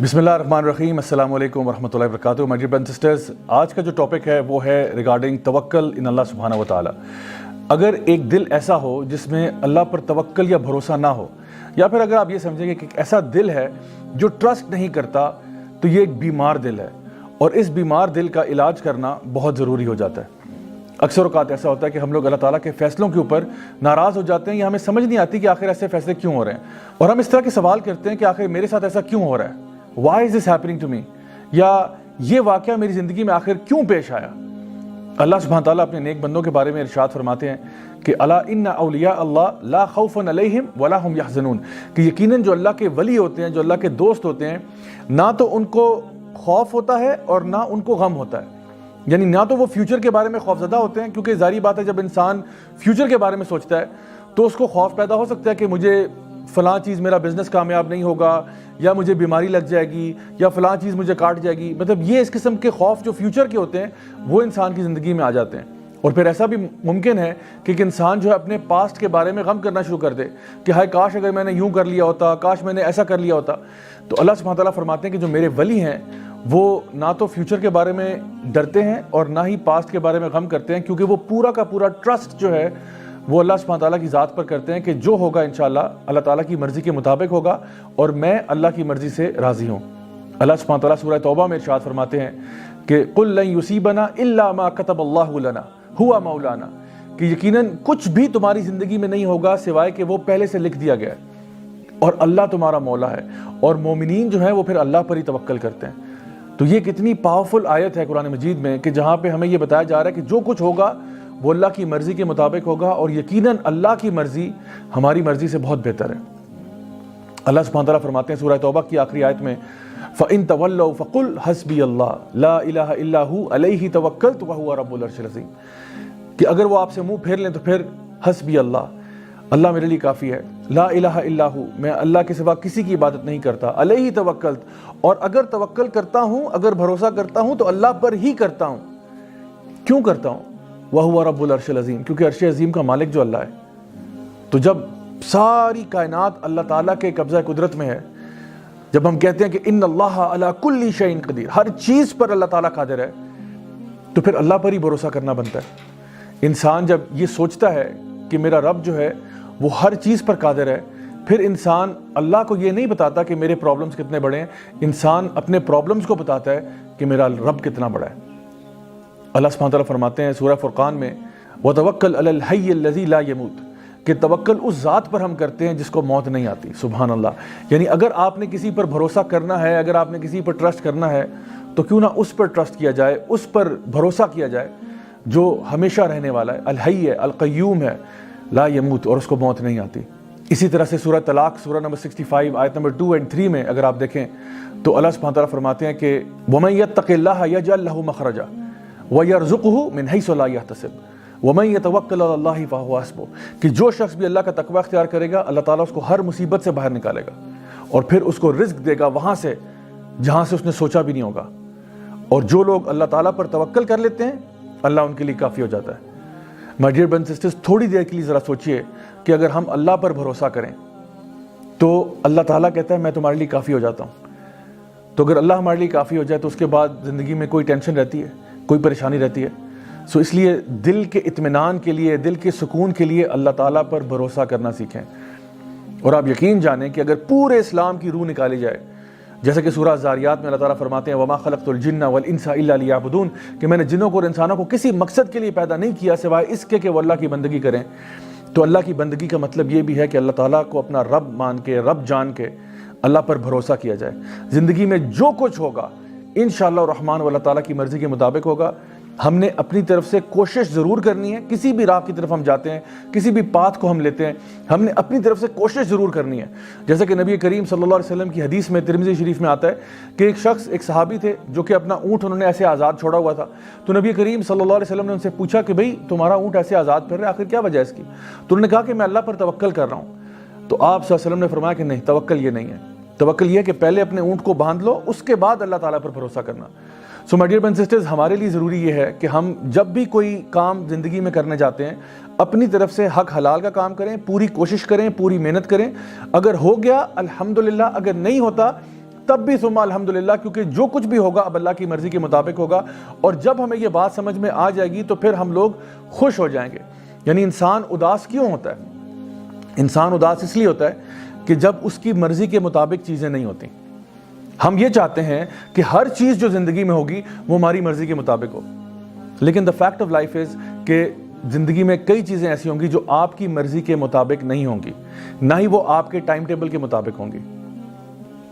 بسم اللہ الرحمن الرحیم، السلام علیکم ورحمۃ اللہ وبرکاتہ۔ مائی ڈیئر برادرز اینڈ سسٹرز، آج کا جو ٹاپک ہے وہ ہے ریگارڈنگ توکل ان اللہ سبحانہ و تعالیٰ۔ اگر ایک دل ایسا ہو جس میں اللہ پر توکل یا بھروسہ نہ ہو، یا پھر اگر آپ یہ سمجھیں کہ ایک ایسا دل ہے جو ٹرسٹ نہیں کرتا، تو یہ ایک بیمار دل ہے، اور اس بیمار دل کا علاج کرنا بہت ضروری ہو جاتا ہے۔ اکثر اوقات ایسا ہوتا ہے کہ ہم لوگ اللہ تعالیٰ کے فیصلوں کے اوپر ناراض ہو جاتے ہیں، یا ہمیں سمجھ نہیں آتی کہ آخر ایسے فیصلے کیوں ہو رہے ہیں، اور ہم اس طرح کے سوال کرتے ہیں کہ آخر میرے ساتھ ایسا کیوں ہو رہا ہے، why is this happening to me، یا یہ واقعہ میری زندگی میں آخر کیوں پیش آیا۔ اللہ سبحانہ تعالیٰ اپنے نیک بندوں کے بارے میں ارشاد فرماتے ہیں کہ الا ان اولیاء اللہ لا خوف علیہم ولا هم یحزنون، کہ یقیناً جو اللہ کے ولی ہوتے ہیں، جو اللہ کے دوست ہوتے ہیں، نہ تو ان کو خوف ہوتا ہے اور نہ ان کو غم ہوتا ہے، یعنی نہ تو وہ فیوچر کے بارے میں خوفزدہ ہوتے ہیں، کیونکہ ظاہری بات ہے جب انسان فیوچر کے بارے میں سوچتا ہے تو اس کو خوف پیدا ہو سکتا ہے کہ مجھے فلاں چیز، میرا بزنس کامیاب نہیں ہوگا، یا مجھے بیماری لگ جائے گی، یا فلاں چیز مجھے کاٹ جائے گی۔ مطلب یہ اس قسم کے خوف جو فیوچر کے ہوتے ہیں وہ انسان کی زندگی میں آ جاتے ہیں۔ اور پھر ایسا بھی ممکن ہے کہ ایک انسان جو ہے اپنے پاسٹ کے بارے میں غم کرنا شروع کر دے کہ ہائے کاش اگر میں نے یوں کر لیا ہوتا، کاش میں نے ایسا کر لیا ہوتا۔ تو اللہ سبحانہ تعالیٰ فرماتے ہیں کہ جو میرے ولی ہیں وہ نہ تو فیوچر کے بارے میں ڈرتے ہیں اور نہ ہی پاسٹ کے بارے میں غم کرتے ہیں، کیونکہ وہ پورا کا پورا ٹرسٹ جو ہے وہ اللہ سبحانہ تعالیٰ کی ذات پر کرتے ہیں کہ جو ہوگا انشاءاللہ اللہ تعالیٰ کی مرضی کے مطابق ہوگا، اور میں اللہ کی مرضی سے راضی ہوں۔ اللہ سبحانہ تعالیٰ سورہ توبہ میں ارشاد فرماتے ہیں کہ قُل لَن يُصِيبَنَا إِلَّا مَا كَتَبَ اللَّهُ لَنَا هُوَ مَوْلَانَا، کہ یقیناً کچھ بھی تمہاری زندگی میں نہیں ہوگا سوائے کہ وہ پہلے سے لکھ دیا گیا ہے، اور اللہ تمہارا مولا ہے، اور مومنین جو ہیں وہ پھر اللہ پر ہی توکل کرتے ہیں۔ تو یہ کتنی پاورفل آیت ہے قرآن مجید میں کہ جہاں پہ ہمیں یہ بتایا جا رہا ہے کہ جو کچھ ہوگا وہ اللہ کی مرضی کے مطابق ہوگا، اور یقیناً اللہ کی مرضی ہماری مرضی سے بہت بہتر ہے۔ اللہ سبحانہ تعالیٰ فرماتے ہیں سورہ توبہ کی آخری آیت میں فَإِن تَوَلَّوْا فَقُلْ حَسْبِيَ اللَّهُ لَا إِلَٰهَ إِلَّا هُوَ عَلَيْهِ تَوَكَّلْتُ وَهُوَ رَبُّ الْعَرْشِ الْعَظِيمِ، کہ اگر وہ آپ سے منہ پھیر لیں تو پھر حسبی اللہ، اللہ میرے لیے کافی ہے، لا الہ الا ہو، میں اللہ کے سوا کسی کی عبادت نہیں کرتا، علیہ توکلت، اور اگر توکل کرتا ہوں، اگر بھروسہ کرتا ہوں تو اللہ پر ہی کرتا ہوں۔ کیوں کرتا ہوں؟ وَهُوَ رَبُّ الْعَرْشِ الْعَظِيمِ، کیونکہ عرش عظیم کا مالک جو اللہ ہے۔ تو جب ساری کائنات اللہ تعالیٰ کے قبضہ قدرت میں ہے، جب ہم کہتے ہیں کہ ان اللہ علی کل شیء قدیر، ہر چیز پر اللہ تعالیٰ قادر ہے، تو پھر اللہ پر ہی بھروسہ کرنا بنتا ہے۔ انسان جب یہ سوچتا ہے کہ میرا رب جو ہے وہ ہر چیز پر قادر ہے، پھر انسان اللہ کو یہ نہیں بتاتا کہ میرے پرابلمز کتنے بڑے ہیں، انسان اپنے پرابلمز کو بتاتا ہے کہ میرا رب کتنا بڑا ہے۔ اللہ سبحانہ تعالیٰ فرماتے ہیں سورہ فرقان میں وَتَوَكَّلْ عَلَى الْحَيِّ الَّذِي لَا يَمُوتُ، کہ توکل اس ذات پر ہم کرتے ہیں جس کو موت نہیں آتی۔ سبحان اللہ، یعنی اگر آپ نے کسی پر بھروسہ کرنا ہے، اگر آپ نے کسی پر ٹرسٹ کرنا ہے، تو کیوں نہ اس پر ٹرسٹ کیا جائے، اس پر بھروسہ کیا جائے جو ہمیشہ رہنے والا ہے، الحی ہے، القیوم ہے، لا یموت، اور اس کو موت نہیں آتی۔ اسی طرح سے سورہ طلاق سورہ نمبر 65 آیت نمبر 2 اور 3 میں اگر آپ دیکھیں تو اللہ سبحانہ تعالیٰ فرماتے ہیں کہ وَمَن يَتَّقِ اللَّهَ يَجْعَل لَّهُ مَخْرَجًا وَيَرْزُقْهُ مِنْ حَيْثُ لَا يَحْتَسِبُ وَمَن يَتَوَكَّلْ عَلَى اللَّهِ فَهُوَ حَسْبُهُ، کہ جو شخص بھی اللہ کا تقوی اختیار کرے گا اللہ تعالیٰ اس کو ہر مصیبت سے باہر نکالے گا، اور پھر اس کو رزق دے گا وہاں سے جہاں سے اس نے سوچا بھی نہیں ہوگا۔ اور جو لوگ اللہ تعالیٰ پر توکل کر لیتے ہیں اللہ ان کے لیے کافی ہو جاتا ہے۔ مائی ڈیئر برادرز اینڈ سسٹرز، تھوڑی دیر کے لیے ذرا سوچئے کہ اگر ہم اللہ پر بھروسہ کریں تو اللہ تعالیٰ کہتا ہے میں تمہارے لیے کافی ہو جاتا ہوں۔ تو اگر اللہ ہمارے لیے کافی ہو جائے تو اس کے بعد زندگی میں کوئی ٹینشن رہتی ہے، کوئی پریشانی رہتی ہے؟ سو اس لیے دل کے اطمینان کے لیے، دل کے سکون کے لیے اللہ تعالیٰ پر بھروسہ کرنا سیکھیں۔ اور آپ یقین جانیں کہ اگر پورے اسلام کی روح نکالی جائے، جیسا کہ سورہ زاریات میں اللہ تعالیٰ فرماتے ہیں وَمَا خَلَقْتُ الْجِنَّ وَالْإِنسَ إِلَّا لِيَعْبُدُونَ، کہ میں نے جنوں کو اور انسانوں کو کسی مقصد کے لیے پیدا نہیں کیا سوائے اس کے کہ وہ اللہ کی بندگی کریں۔ تو اللہ کی بندگی کا مطلب یہ بھی ہے کہ اللہ تعالیٰ کو اپنا رب مان کے، رب جان کے اللہ پر بھروسہ کیا جائے۔ زندگی میں جو کچھ ہوگا انشاءاللہ الرحمن اللہ تعالیٰ کی مرضی کے مطابق ہوگا۔ ہم نے اپنی طرف سے کوشش ضرور کرنی ہے، کسی بھی راہ کی طرف ہم جاتے ہیں، کسی بھی پاتھ کو ہم لیتے ہیں، ہم نے اپنی طرف سے کوشش ضرور کرنی ہے۔ جیسا کہ نبی کریم صلی اللہ علیہ وسلم کی حدیث میں ترمذی شریف میں آتا ہے کہ ایک شخص، ایک صحابی تھے جو کہ اپنا اونٹ انہوں نے ایسے آزاد چھوڑا ہوا تھا، تو نبی کریم صلی اللہ علیہ وسلم نے ان سے پوچھا کہ بھئی تمہارا اونٹ ایسے آزاد پھر رہا ہے، آخر کیا وجہ ہے اس کی؟ تو انہوں نے کہا کہ میں اللہ پر توکل کر رہا ہوں۔ تو آپ صلی اللہ علیہ وسلم نے فرمایا کہ نہیں، توکل یہ نہیں ہے، توکل یہ ہے کہ پہلے اپنے اونٹ کو باندھ لو، اس کے بعد اللہ تعالیٰ پر بھروسہ کرنا۔ So my dear brothers and sisters, ہمارے لیے ضروری یہ ہے کہ ہم جب بھی کوئی کام زندگی میں کرنے جاتے ہیں اپنی طرف سے حق حلال کا کام کریں، پوری کوشش کریں، پوری محنت کریں۔ اگر ہو گیا الحمدللہ، اگر نہیں ہوتا تب بھی ثم الحمدللہ، کیونکہ جو کچھ بھی ہوگا اب اللہ کی مرضی کے مطابق ہوگا. اور جب ہمیں یہ بات سمجھ میں آ جائے گی تو پھر ہم لوگ خوش ہو جائیں گے. یعنی انسان اداس کیوں ہوتا ہے؟ انسان اداس اس لیے ہوتا ہے کہ جب اس کی مرضی کے مطابق چیزیں نہیں ہوتی. ہم یہ چاہتے ہیں کہ ہر چیز جو زندگی میں ہوگی وہ ہماری مرضی کے مطابق ہو، لیکن the fact of life is کہ زندگی میں کئی چیزیں ایسی ہوں گی جو آپ کی مرضی کے مطابق نہیں ہوں گی، نہ ہی وہ آپ کے ٹائم ٹیبل کے مطابق ہوں گی.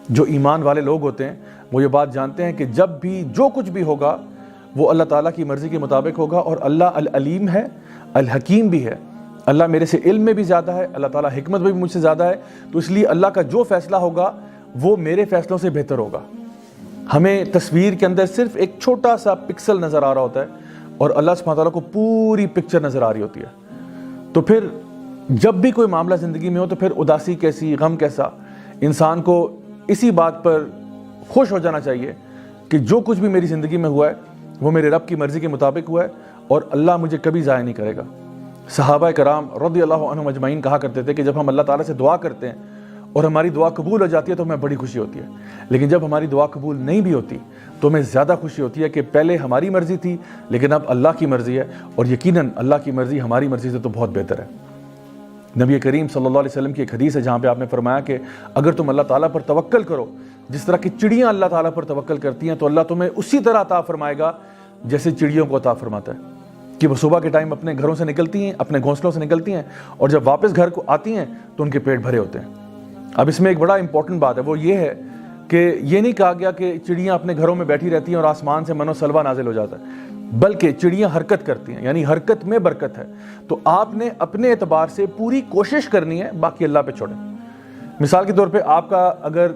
جو ایمان والے لوگ ہوتے ہیں وہ یہ بات جانتے ہیں کہ جب بھی جو کچھ بھی ہوگا وہ اللہ تعالیٰ کی مرضی کے مطابق ہوگا. اور اللہ العلیم ہے، الحکیم بھی ہے. اللہ میرے سے علم میں بھی زیادہ ہے، اللہ تعالیٰ حکمت میں بھی مجھ سے زیادہ ہے، تو اس لیے اللہ کا جو فیصلہ ہوگا وہ میرے فیصلوں سے بہتر ہوگا. ہمیں تصویر کے اندر صرف ایک چھوٹا سا پکسل نظر آ رہا ہوتا ہے اور اللہ سبحانہ تعالیٰ کو پوری پکچر نظر آ رہی ہوتی ہے. تو پھر جب بھی کوئی معاملہ زندگی میں ہو تو پھر اداسی کیسی، غم کیسا، انسان کو اسی بات پر خوش ہو جانا چاہیے کہ جو کچھ بھی میری زندگی میں ہوا ہے وہ میرے رب کی مرضی کے مطابق ہوا ہے اور اللہ مجھے کبھی ضائع نہیں کرے گا. صحابہ کرام رضی اللہ عنہم اجمعین کہا کرتے تھے کہ جب ہم اللہ تعالیٰ سے دعا کرتے ہیں اور ہماری دعا قبول ہو جاتی ہے تو ہمیں بڑی خوشی ہوتی ہے، لیکن جب ہماری دعا قبول نہیں بھی ہوتی تو ہمیں زیادہ خوشی ہوتی ہے کہ پہلے ہماری مرضی تھی لیکن اب اللہ کی مرضی ہے، اور یقیناً اللہ کی مرضی ہماری مرضی سے تو بہت بہتر ہے. نبی کریم صلی اللہ علیہ وسلم کی ایک حدیث ہے جہاں پہ آپ نے فرمایا کہ اگر تم اللہ تعالیٰ پر توکل کرو جس طرح کی چڑیاں اللہ تعالیٰ پر توکل کرتی ہیں تو اللہ تمہیں اسی طرح عطا فرمائے گا جیسے چڑیوں کو عطا فرماتا ہے. کہ وہ صبح کے ٹائم اپنے گھروں سے نکلتی ہیں، اپنے گھونسلوں سے نکلتی ہیں، اور جب واپس گھر کو آتی ہیں تو ان کے پیٹ بھرے ہوتے ہیں. اب اس میں ایک بڑا امپورٹنٹ بات ہے، وہ یہ ہے کہ یہ نہیں کہا گیا کہ چڑیاں اپنے گھروں میں بیٹھی رہتی ہیں اور آسمان سے منو سلوا نازل ہو جاتا ہے، بلکہ چڑیاں حرکت کرتی ہیں، یعنی حرکت میں برکت ہے. تو آپ نے اپنے اعتبار سے پوری کوشش کرنی ہے، باقی اللہ پہ چھوڑیں. مثال کے طور پہ آپ کا اگر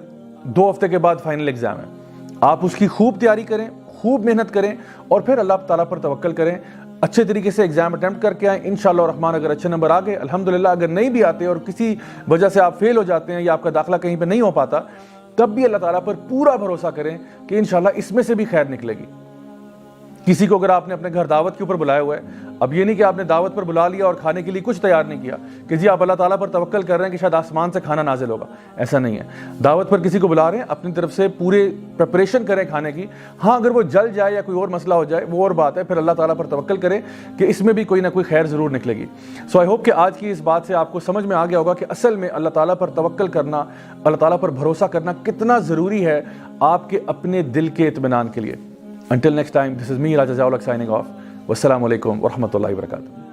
2 ہفتے کے بعد فائنل ایگزام ہے، آپ اس کی خوب تیاری کریں، خوب محنت کریں اور پھر اللہ تعالیٰ پر توکل کریں. اچھے طریقے سے ایگزام اٹیمپٹ کر کے آئیں، انشاءاللہ الرحمن اگر اچھے نمبر آ گئے الحمدللہ، اگر نہیں بھی آتے اور کسی وجہ سے آپ فیل ہو جاتے ہیں یا آپ کا داخلہ کہیں پہ نہیں ہو پاتا، تب بھی اللہ تعالیٰ پر پورا بھروسہ کریں کہ انشاءاللہ اس میں سے بھی خیر نکلے گی. کسی کو اگر آپ نے اپنے گھر دعوت کے اوپر بلایا ہوا ہے، اب یہ نہیں کہ آپ نے دعوت پر بلا لیا اور کھانے کے لیے کچھ تیار نہیں کیا کہ جی آپ اللہ تعالیٰ پر توکل کر رہے ہیں کہ شاید آسمان سے کھانا نازل ہوگا، ایسا نہیں ہے. دعوت پر کسی کو بلا رہے ہیں، اپنی طرف سے پورے پریپریشن کریں کھانے کی. ہاں اگر وہ جل جائے یا کوئی اور مسئلہ ہو جائے وہ اور بات ہے، پھر اللہ تعالیٰ پر توکل کریں کہ اس میں بھی کوئی نہ کوئی خیر ضرور نکلے گی. سو آئی ہوپ کہ آج کی اس بات سے آپ کو سمجھ میں آ گیا ہوگا کہ اصل میں اللہ تعالیٰ پر توکل کرنا، اللہ تعالیٰ پر بھروسہ کرنا کتنا ضروری ہے آپ کے اپنے دل کے اطمینان کے لیے. Until next time, this is me, Raja Zawlak, signing off. Wassalamu alaikum wa rahmatullahi wa barakatuh.